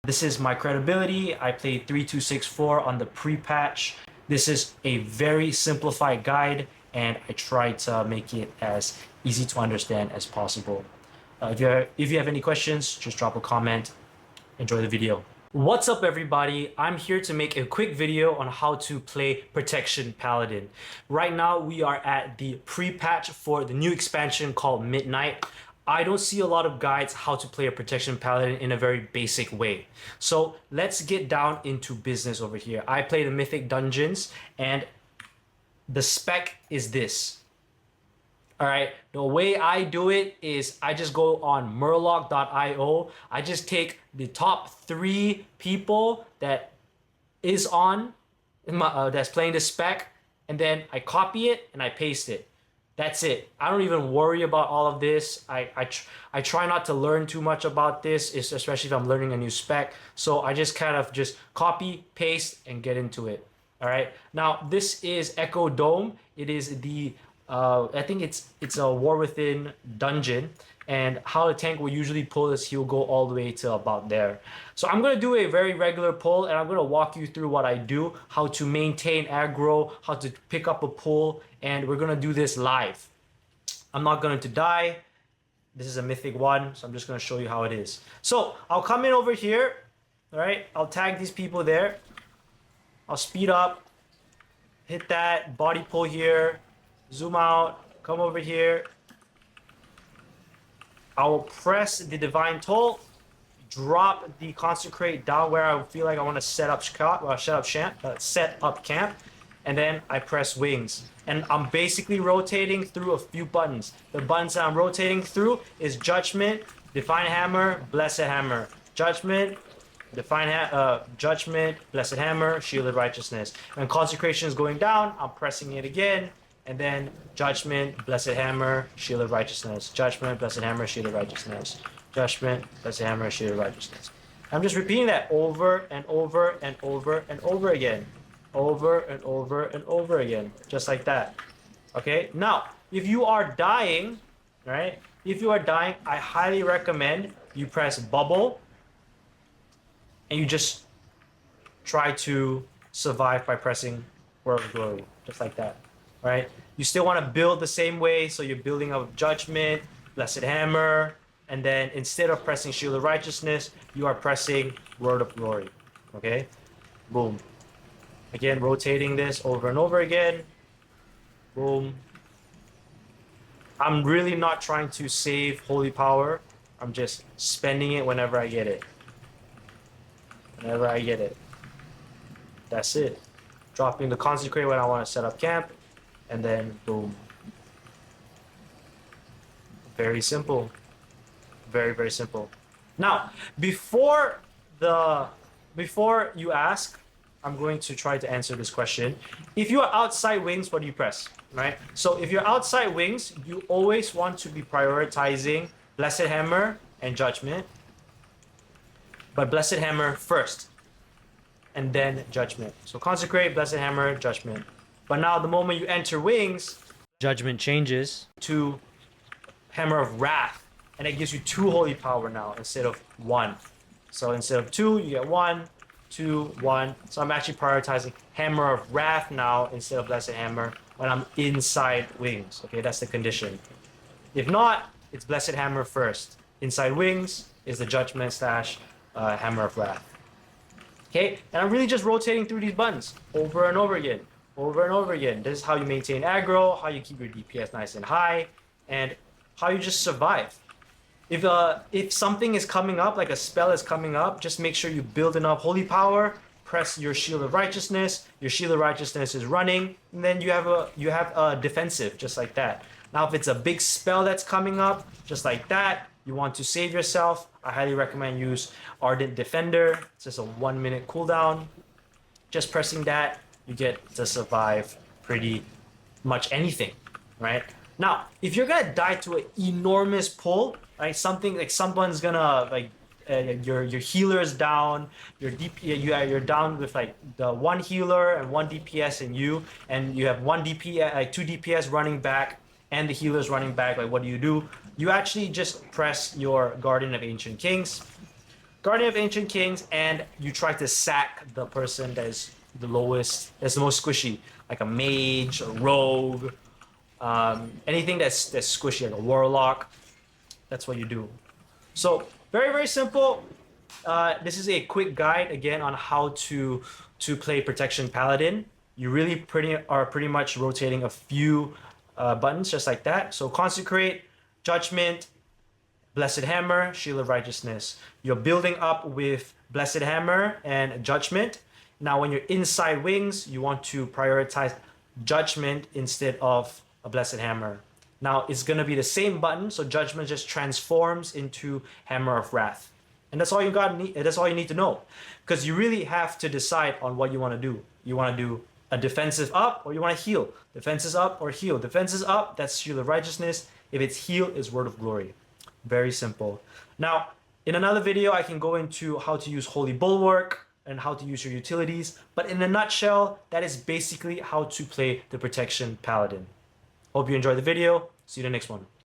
This is my credibility. I played 3264 on the pre-patch. This is a very simplified guide, and I try to make it as easy to understand as possible. If you have any questions, just drop a comment. Enjoy the video. What's up, everybody? I'm here to make a quick video on how to play Protection Paladin. Right now we are at the pre-patch for the new expansion called Midnight. I don't see a lot of guides how to play a Protection Paladin in a very basic way. So let's get down into business over here. I play the Mythic Dungeons, and the spec is this. All right, the way I do it is I just go on murloc.io. I just take the top 3 people that is on that's playing the spec, and then I copy it and I paste it. That's it. I don't even worry about all of this. I try not to learn too much about this, especially if I'm learning a new spec. So I just kind of just copy, paste, and get into it. All right. Now this is Echo Dome. It is the I think it's a War Within dungeon, and how the tank will usually pull is he'll go all the way to about there. So I'm gonna do a very regular pull, and I'm gonna walk you through what I do, how to maintain aggro, how to pick up a pull, and we're gonna do this live. I'm not going to die. This is a mythic 1, so I'm just gonna show you how it is. So I'll come in over here. All right, I'll tag these people there. I'll speed up, hit that body pull here. Zoom out, come over here. I will press the Divine Toll, drop the Consecrate down where I feel like I want to set up camp, and then I press Wings. And I'm basically rotating through a few buttons. The buttons that I'm rotating through is Judgment, Divine Hammer, Blessed Hammer. Judgment, Judgment, Blessed Hammer, Shielded Righteousness. When Consecration is going down, I'm pressing it again. And then Judgment, Blessed Hammer, Shielded Righteousness. Judgment, Blessed Hammer, Shielded Righteousness. Judgment, Blessed Hammer, Shielded Righteousness. I'm just repeating that over and over and over and over again. Over and over and over again. Just like that. Okay? Now, if you are dying, right? If you are dying, I highly recommend you press bubble and you just try to survive by pressing Word of Glory. Just like that. Right? You still want to build the same way, so you're building up Judgment, Blessed Hammer, and then instead of pressing Shield of Righteousness, you are pressing Word of Glory. Okay? Boom. Again, rotating this over and over again. Boom. I'm really not trying to save Holy Power. I'm just spending it whenever I get it. Whenever I get it. That's it. Dropping the Consecrate when I want to set up camp. And then boom. Very simple. Very, very simple. Now, before you ask, I'm going to try to answer this question. If you are outside Wings, what do you press? Right? So if you're outside Wings, you always want to be prioritizing Blessed Hammer and Judgment. But Blessed Hammer first. And then Judgment. So Consecrate, Blessed Hammer, Judgment. But now the moment you enter Wings, Judgment changes to Hammer of Wrath. And it gives you 2 Holy Power now instead of 1. So instead of 2, you get 1, 2, 1. So I'm actually prioritizing Hammer of Wrath now instead of Blessed Hammer when I'm inside Wings. Okay, that's the condition. If not, it's Blessed Hammer first. Inside Wings is the Judgment / Hammer of Wrath. Okay, and I'm really just rotating through these buttons over and over again. Over and over again. This is how you maintain aggro, how you keep your DPS nice and high, and how you just survive. If something is coming up, like a spell is coming up, just make sure you build enough Holy Power, press your Shield of Righteousness, your Shield of Righteousness is running, and then you have a defensive, just like that. Now if it's a big spell that's coming up, just like that, you want to save yourself, I highly recommend use Ardent Defender. It's just a 1-minute cooldown. Just pressing that, you get to survive pretty much anything, right? Now, if you're gonna die to an enormous pull, right? Something like someone's gonna like your healer is down, you're down with like the 1 healer and 1 DPS and you have 1 DPS, like 2 DPS running back, and the healer's running back. Like, what do? You actually just press your Guardian of Ancient Kings. Guardian of Ancient Kings, and you try to sack the person that is the lowest, that's the most squishy, like a mage, a rogue, anything that's squishy, like a warlock. That's what you do. So very, very simple. This is a quick guide again on how to play Protection Paladin. You really pretty much rotating a few buttons just like that. So Consecrate, Judgment, Blessed Hammer, Shield of Righteousness. You're building up with Blessed Hammer and Judgment. Now when you're inside Wings, you want to prioritize Judgment instead of a Blessed Hammer. Now it's gonna be the same button, so Judgment just transforms into Hammer of Wrath. And that's all you that's all you need to know. Because you really have to decide on what you want to do. You want to do a defensive up or you want to heal. Defense is up or heal. Defense is up, that's Shield of Righteousness. If it's heal, it's Word of Glory. Very simple. Now, in another video, I can go into how to use Holy Bulwark and how to use your utilities. But in a nutshell, that is basically how to play the Protection Paladin. Hope you enjoyed the video. See you in the next one.